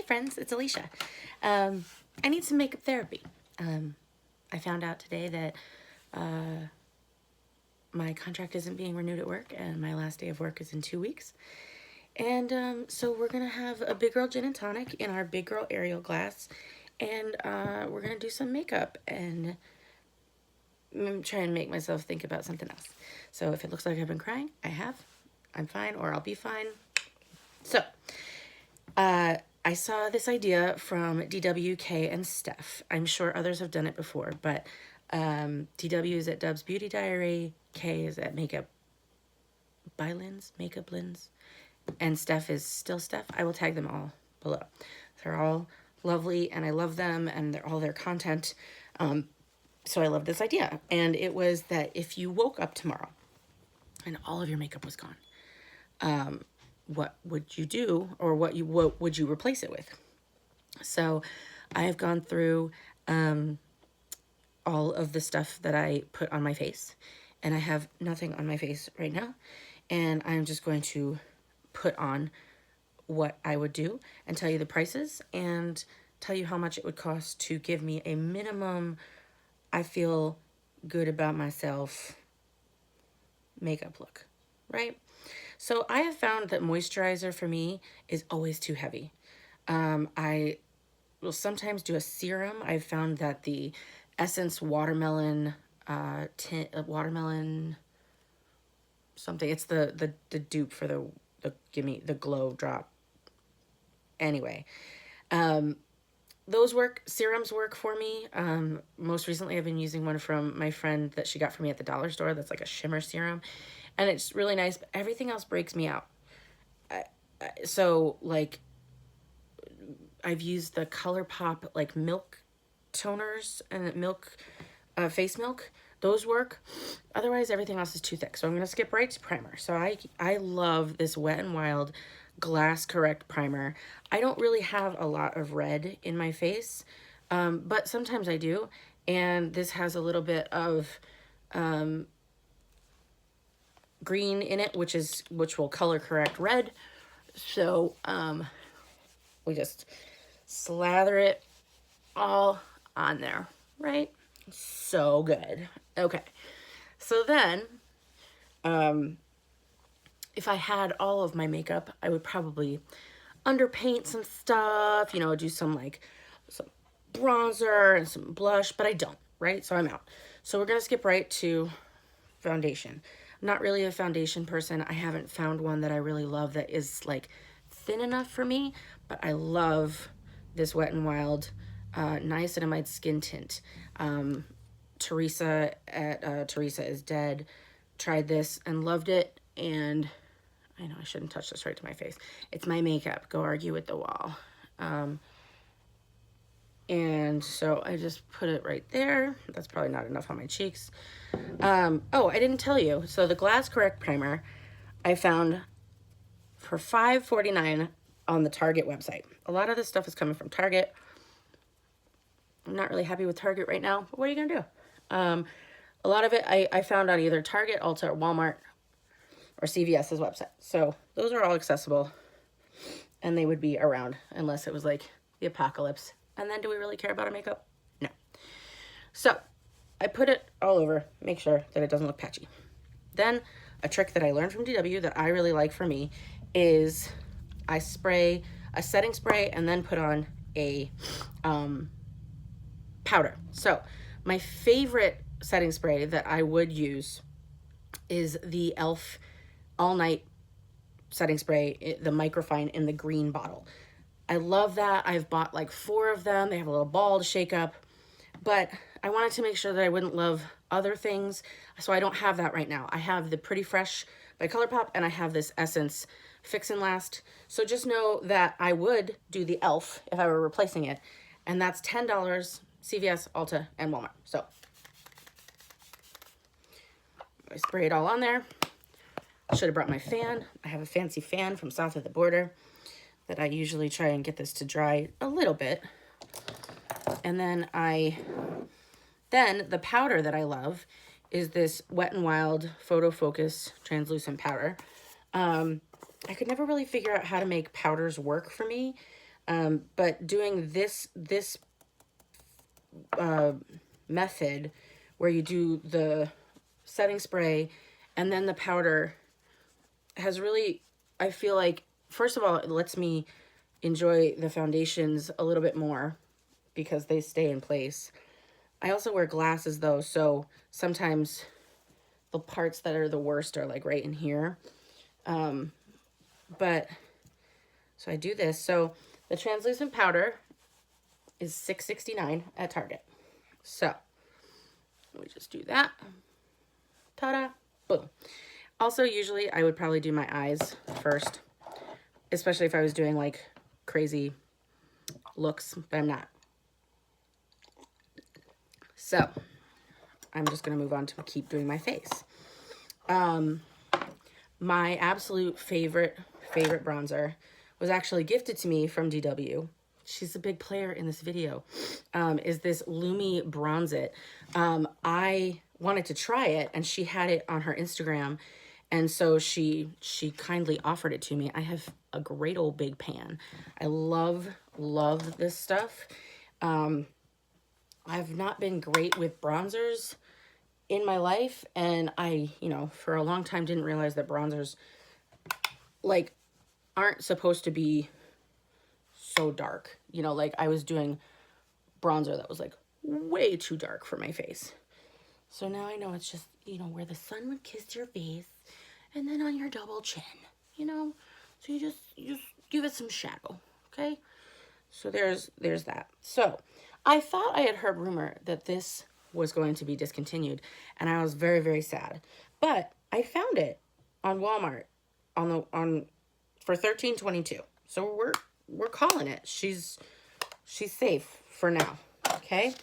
friends, it's Alicia. I need some makeup therapy. I found out today that my contract isn't being renewed at work and my last day of work is in 2 weeks. And so we're going to have a big girl gin and tonic in our big girl Ariel glass. And we're going to do some makeup and try and make myself think about something else. So if it looks like I've been crying, I have. I'm fine, or I'll be fine. So I saw this idea from DWK and Steph. I'm sure others have done it before, but DW is at Dub's Beauty Diary, K is at Makeup by Lens, Makeup Lens, and Steph is still Steph. I will tag them all below. They're all lovely, and I love them, and they're all their content. So I love this idea, and it was that if you woke up tomorrow and all of your makeup was gone, what would you do, or what would you replace it with? So I have gone through all of the stuff that I put on my face, and I have nothing on my face right now, and I'm just going to put on what I would do and tell you the prices and tell you how much it would cost to give me a minimum I feel good about myself makeup look, right? So I have found that moisturizer for me is always too heavy. I will sometimes do a serum. I've found that the Essence watermelon watermelon something, it's the dupe for the gimme the glow drop. Anyway, those work. Serums work for me. Most recently I've been using one from my friend that she got for me at the dollar store that's like a shimmer serum, and it's really nice, but everything else breaks me out. So like I've used the ColourPop like milk toners and milk face milk. Those work. Otherwise everything else is too thick. So I'm going to skip right to primer. So I love this Wet n Wild Glass Correct primer. I don't really have a lot of red in my face, but sometimes I do, and this has a little bit of green in it, which will color correct red. So we just slather it all on there, right? So good. Okay, so then if I had all of my makeup, I would probably underpaint some stuff, you know, do some bronzer and some blush, but I don't, right? So I'm out. So we're gonna skip right to foundation. I'm not really a foundation person. I haven't found one that I really love that is like thin enough for me, but I love this Wet n Wild Niacinamide Skin Tint. Teresa at Teresa is Dead tried this and loved it, and I know I shouldn't touch this right to my face. It's my makeup. Go argue with the wall. And so I just put it right there. That's probably not enough on my cheeks. Oh, I didn't tell you. So the Glass Correct primer I found for $5.49 on the Target website. A lot of this stuff is coming from Target. I'm not really happy with Target right now, but what are you gonna do? A lot of it I found on either Target, Ulta, or Walmart, or CVS's website. So those are all accessible, and they would be around unless it was like the apocalypse. And then do we really care about our makeup? No. So I put it all over, make sure that it doesn't look patchy. Then a trick that I learned from DW that I really like for me is I spray a setting spray and then put on a powder. So my favorite setting spray that I would use is the e.l.f. All Night setting spray, the microfine in the green bottle. I love that. I've bought like 4 of them. They have a little ball to shake up, but I wanted to make sure that I wouldn't love other things, so I don't have that right now. I have the Pretty Fresh by ColourPop, and I have this Essence Fix and Last. So just know that I would do the e.l.f. if I were replacing it, and that's $10, CVS, Ulta, and Walmart. So I spray it all on there. I should have brought my fan. I have a fancy fan from south of the border that I usually try and get this to dry a little bit. And then the powder that I love is this Wet n Wild Photo Focus translucent powder. I could never really figure out how to make powders work for me. But doing this method where you do the setting spray and then the powder has really, I feel like, first of all, it lets me enjoy the foundations a little bit more because they stay in place. I also wear glasses though, so sometimes the parts that are the worst are like right in here. But so I do this. So the translucent powder is $6.69 at Target. So let me just do that. Ta-da! Boom. Also, usually I would probably do my eyes first, especially if I was doing like crazy looks, but I'm not. So I'm just going to move on to keep doing my face. My absolute favorite bronzer was actually gifted to me from DW. She's a big player in this video. Is this Lumi Bronze It. I wanted to try it and she had it on her Instagram. And so she kindly offered it to me. I have a great old big pan. I love this stuff. I've not been great with bronzers in my life. And I, for a long time didn't realize that bronzers like aren't supposed to be so dark. Like I was doing bronzer that was like way too dark for my face. So now I know it's just, where the sun would kiss your face and then on your double chin, so you just give it some shadow. Okay. So there's that. So I thought I had heard rumor that this was going to be discontinued and I was very, very sad, but I found it on Walmart for $13.22. So we're calling it. She's safe for now. Okay.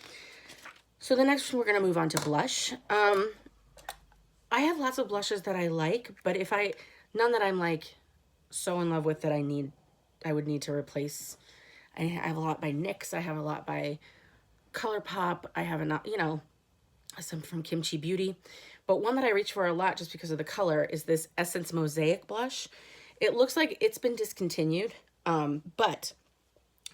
So the next one, we're going to move on to blush. I have lots of blushes that I like, but none that I'm like so in love with that I would need to replace. I have a lot by NYX. I have a lot by ColourPop. I have some from Kimchi Beauty. But one that I reach for a lot just because of the color is this Essence Mosaic blush. It looks like it's been discontinued, but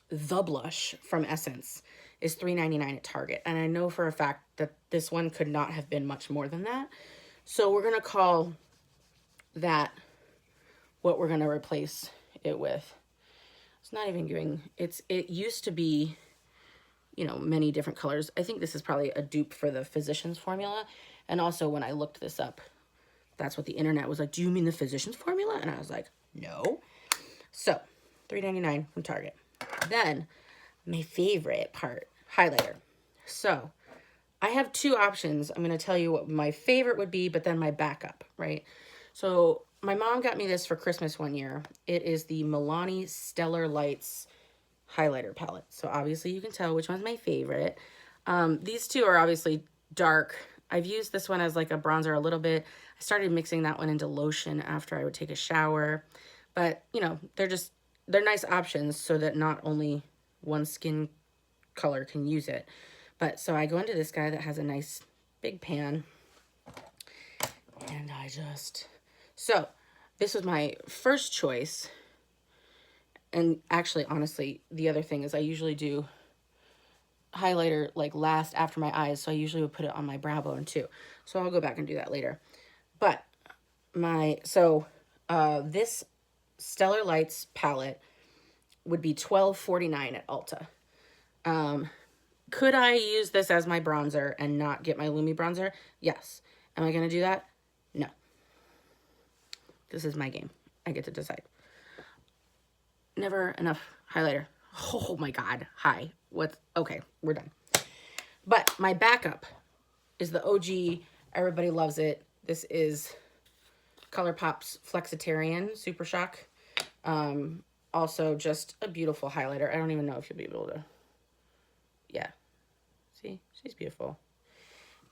the blush from Essence is $3.99 at Target. And I know for a fact that this one could not have been much more than that. So we're going to call that what we're going to replace it with. It's not even giving, it used to be, many different colors. I think this is probably a dupe for the Physicians Formula. And also when I looked this up, that's what the internet was like, do you mean the Physicians Formula? And I was like, no. So $3.99 from Target. Then my favorite part, highlighter. So I have two options. I'm going to tell you what my favorite would be, but then my backup, right? So my mom got me this for Christmas one year. It is the Milani Stellar Lights highlighter palette. So obviously you can tell which one's my favorite. These two are obviously dark. I've used this one as like a bronzer a little bit. I started mixing that one into lotion after I would take a shower. But, they're nice options so that not only one skin color can use it. But so I go into this guy that has a nice big pan. And so this was my first choice. And actually, honestly, the other thing is I usually do highlighter like last after my eyes. So I usually would put it on my brow bone too. So I'll go back and do that later. But this Stellar Lights palette would be $12.49 at Ulta. Could I use this as my bronzer and not get my Lumi bronzer? Yes. Am I going to do that? No. This is my game. I get to decide. Never enough highlighter. Oh my God. Hi. Okay, we're done. But my backup is the OG. Everybody loves it. This is ColourPop's Flexitarian Super Shock. Also just a beautiful highlighter. I don't even know if you'll be able to. Yeah. See, she's beautiful.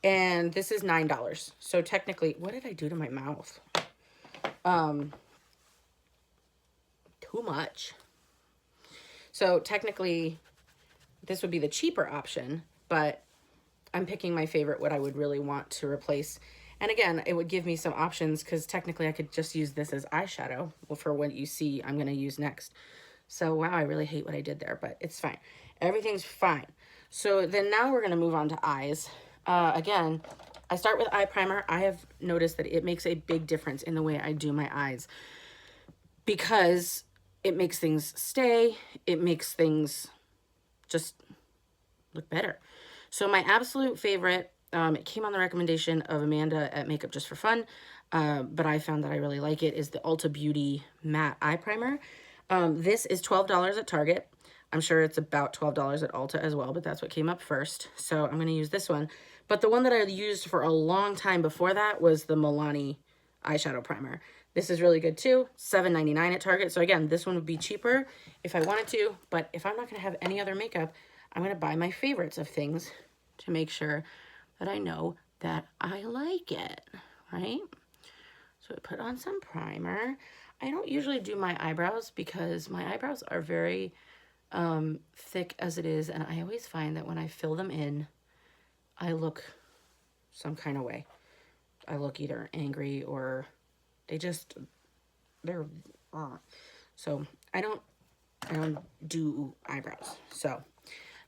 And this is $9. So technically, what did I do to my mouth? Too much. So technically, this would be the cheaper option, but I'm picking my favorite, what I would really want to replace. And again, it would give me some options because technically I could just use this as eyeshadow for what you see I'm going to use next. So, wow, I really hate what I did there, but it's fine. Everything's fine. So then now we're going to move on to eyes. Again, I start with eye primer. I have noticed that it makes a big difference in the way I do my eyes because it makes things stay. It makes things just look better. So my absolute favorite, it came on the recommendation of Amanda at Makeup Just for Fun, but I found that I really like it, is the Ulta Beauty Matte Eye Primer. This is $12 at Target. I'm sure it's about $12 at Ulta as well, but that's what came up first. So I'm going to use this one. But the one that I used for a long time before that was the Milani eyeshadow primer. This is really good too. $7.99 at Target. So again, this one would be cheaper if I wanted to, but if I'm not going to have any other makeup, I'm going to buy my favorites of things to make sure that I know that I like it, right? So I put on some primer. I don't usually do my eyebrows because my eyebrows are very thick as it is, and I always find that when I fill them in, I look some kind of way. I look either angry or they're so I don't do eyebrows. So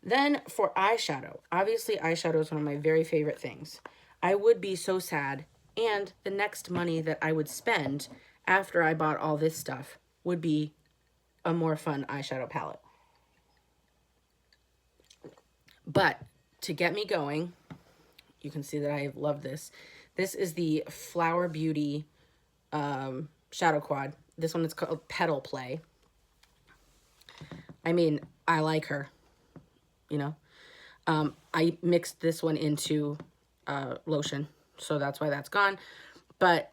then for eyeshadow, obviously eyeshadow is one of my very favorite things. I would be so sad, and the next money that I would spend after I bought all this stuff would be a more fun eyeshadow palette. But to get me going, you can see that I love this. This is the Flower Beauty Shadow Quad. This one is called Petal Play. I mean, I like her, you know. I mixed this one into lotion, so that's why that's gone. But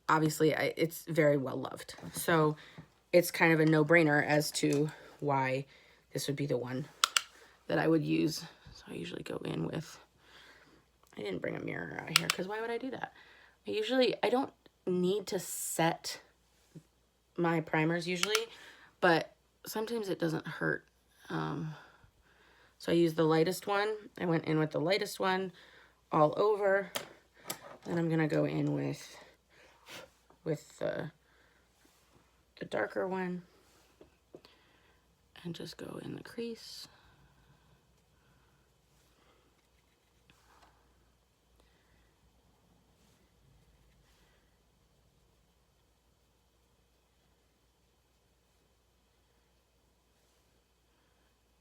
obviously, it's very well loved. So it's kind of a no-brainer as to why this would be the one that I would use. So I usually go in with, I didn't bring a mirror out here because why would I do that? I don't need to set my primers usually, but sometimes it doesn't hurt. So I used the lightest one. I went in with the lightest one all over. Then I'm gonna go in with the darker one and just go in the crease.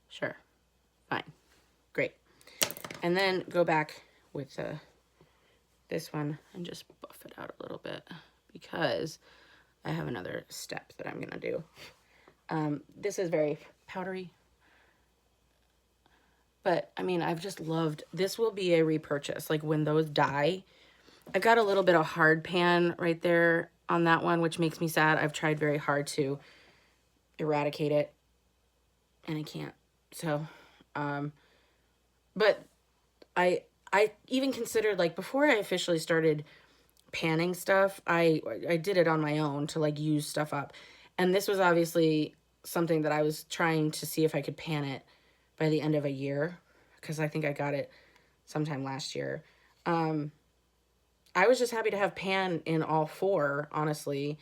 Sure, fine, great. And then go back with this one and just buff it out a little bit because I have another step that I'm gonna do. This is very powdery, but I mean, I've just loved, this will be a repurchase. Like when those die, I've got a little bit of hard pan right there on that one, which makes me sad. I've tried very hard to eradicate it and I can't. So, but I even considered, like, before I officially started panning stuff, I did it on my own to like use stuff up. And this was obviously something that I was trying to see if I could pan it by the end of a year, because I think I got it sometime last year. I was just happy to have pan in all four, honestly.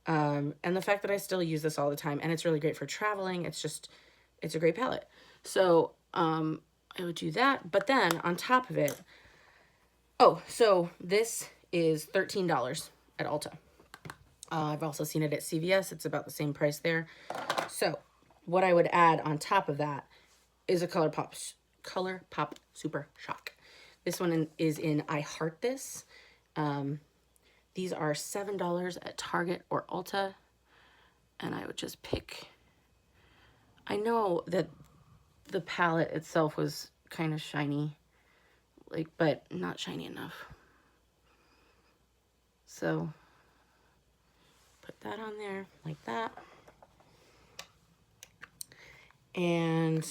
And the fact that I still use this all the time, and it's really great for traveling. It's a great palette. So, I would do that. But then on top of it, so this is $13 at Ulta. I've also seen it at CVS. It's about the same price there. So what I would add on top of that is a ColourPop Super Shock. This one is in I Heart This. These are $7 at Target or Ulta. And I would just pick, I know that the palette itself was kind of shiny, like, but not shiny enough. So put that on there like that. And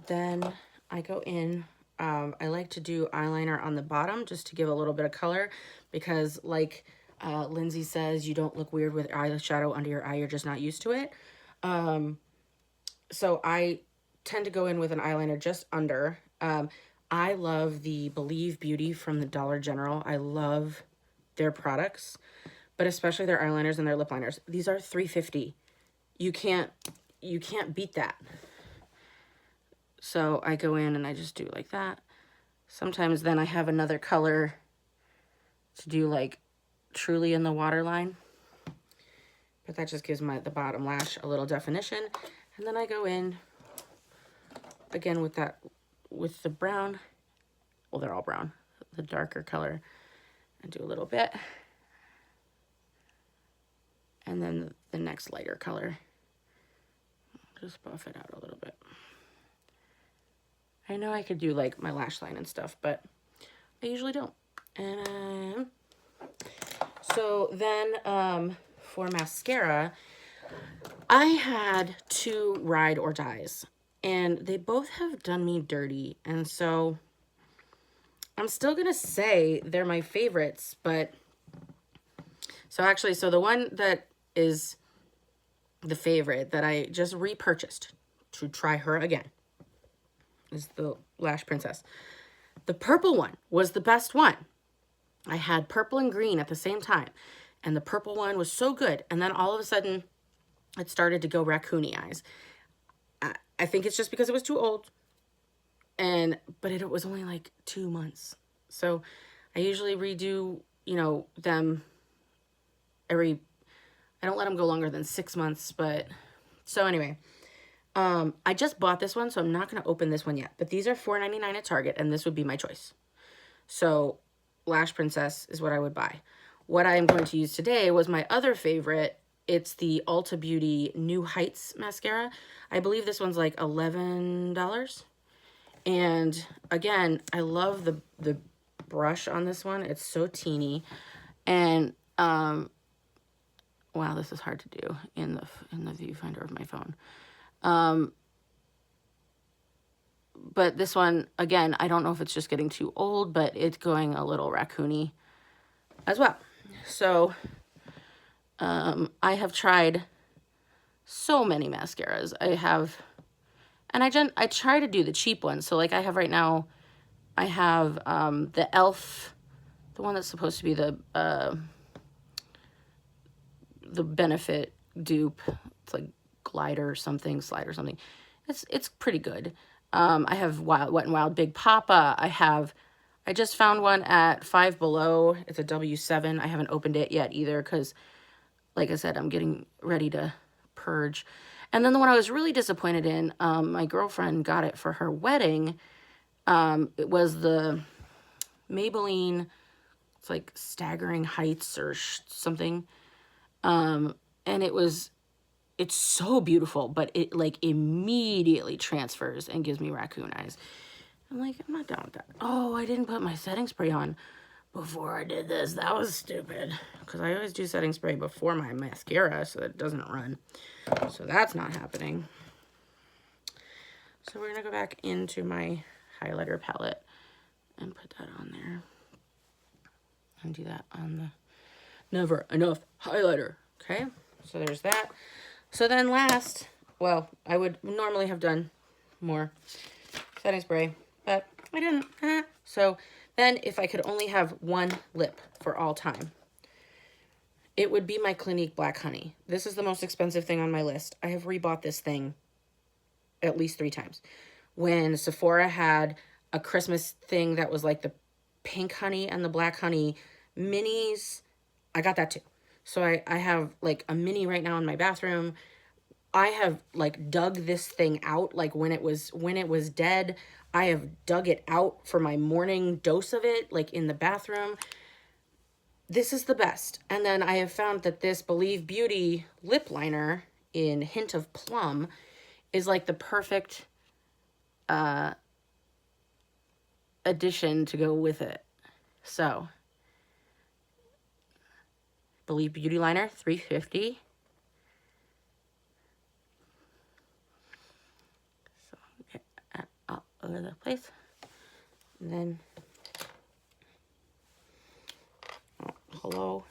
then I go in, I like to do eyeliner on the bottom just to give a little bit of color, because like Lindsay says, you don't look weird with eyeshadow under your eye, you're just not used to it. So I tend to go in with an eyeliner just under. I love the Believe Beauty from the Dollar General. I love their products, but especially their eyeliners and their lip liners. These are $3.50. You can't beat that. So I go in and I just do like that. Sometimes then I have another color to do like truly in the waterline. But that just gives the bottom lash a little definition. And then I go in again with the brown. Well, they're all brown. The darker color. And do a little bit. And then the next lighter color. Just buff it out a little bit. I know I could do like my lash line and stuff, but I usually don't. And so then for mascara, I had 2 ride or dies, and they both have done me dirty. And so I'm still gonna say they're my favorites, but so the one that is the favorite that I just repurchased to try her again is the Lash Princess. The purple one was the best one. I had purple and green at the same time, and the purple one was so good. And then all of a sudden, it started to go raccoony eyes. I think it's just because it was too old, but it was only like 2 months. So I usually redo, them I don't let them go longer than 6 months, but so anyway. I just bought this one, so I'm not going to open this one yet. But these are $4.99 at Target, and this would be my choice. So, Lash Princess is what I would buy. What I'm going to use today was my other favorite. It's the Ulta Beauty New Heights mascara. I believe this one's like $11. And again, I love the brush on this one. It's so teeny. And wow, this is hard to do in the viewfinder of my phone. But this one, again, I don't know if it's just getting too old, but it's going a little raccoony as well. So, I have tried so many mascaras. And I try to do the cheap ones. So like I have right now, I have, the e.l.f., the one that's supposed to be the Benefit dupe. It's like glider or something, slide or something. It's pretty good. I have Wet n Wild Big Papa. I just found one at Five Below. It's a W7. I haven't opened it yet either because, like I said, I'm getting ready to purge. And then the one I was really disappointed in, my girlfriend got it for her wedding. It was the Maybelline, it's like Staggering Heights or something. And it's so beautiful, but it like immediately transfers and gives me raccoon eyes. I'm like, I'm not down with that. Oh, I didn't put my setting spray on before I did this. That was stupid. Because I always do setting spray before my mascara so that it doesn't run. So that's not happening. So we're going to go back into my highlighter palette and put that on there. And do that on the Never Enough highlighter. Okay, so there's that. So then last, well, I would normally have done more setting spray, but I didn't. So then if I could only have one lip for all time, it would be my Clinique Black Honey. This is the most expensive thing on my list. I have rebought this thing at least 3 times. When Sephora had a Christmas thing that was like the pink honey and the black honey minis, I got that too. So I have like a mini right now in my bathroom. I have like dug this thing out, like when it was dead. I have dug it out for my morning dose of it, like in the bathroom. This is the best. And then I have found that this Believe Beauty lip liner in Hint of Plum is like the perfect addition to go with it. So Believe Beauty liner, $3.50. So get that all over the place. And then, hello.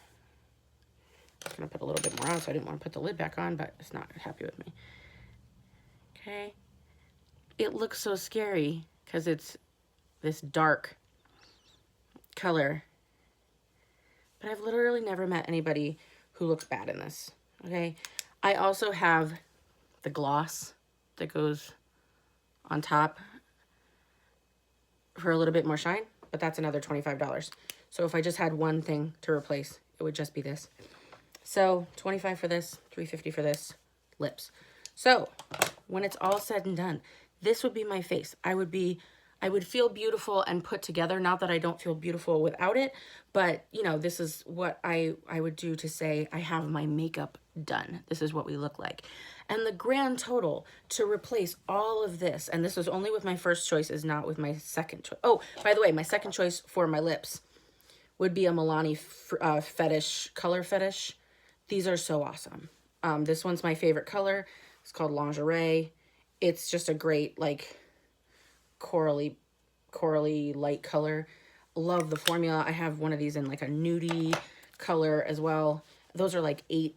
I was going to put a little bit more on, so I didn't want to put the lid back on, but it's not happy with me. Okay. It looks so scary because it's this dark color. but I've literally never met anybody who looks bad in this, okay? I also have the gloss that goes on top for a little bit more shine, but that's another $25. So if I just had one thing to replace, it would just be this. So $25 for this, $3.50 for this, lips. So when it's all said and done, this would be my face. I would feel beautiful and put together. Not that I don't feel beautiful without it, but you know, this is what I would do to say I have my makeup done. This is what we look like. And the grand total to replace all of this, and this was only with my first choice, is not with my second choice. Oh, by the way, my second choice for my lips would be a Milani Fetish, Color Fetish. These are so awesome. This one's my favorite color. It's called Lingerie. It's just a great, like, corally light color. Love the formula. I have one of these in like a nudie color as well. Those are like $8-ish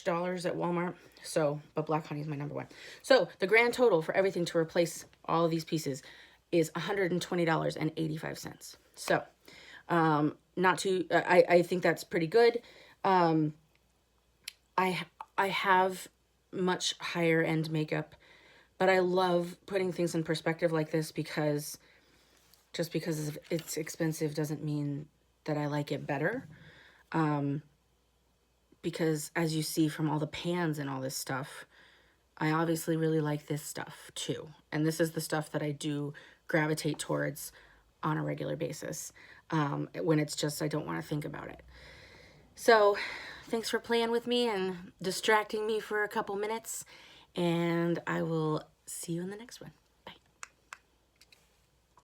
at Walmart. So, but Black Honey is my number one. So the grand total for everything to replace all of these pieces is $120.85. So, not too, I think that's pretty good. I have much higher end makeup, but I love putting things in perspective like this because just because it's expensive doesn't mean that I like it better. Because as you see from all the pans and all this stuff, I obviously really like this stuff too. And this is the stuff that I do gravitate towards on a regular basis. When it's just, I don't want to think about it. So thanks for playing with me and distracting me for a couple minutes. And I will see you in the next one.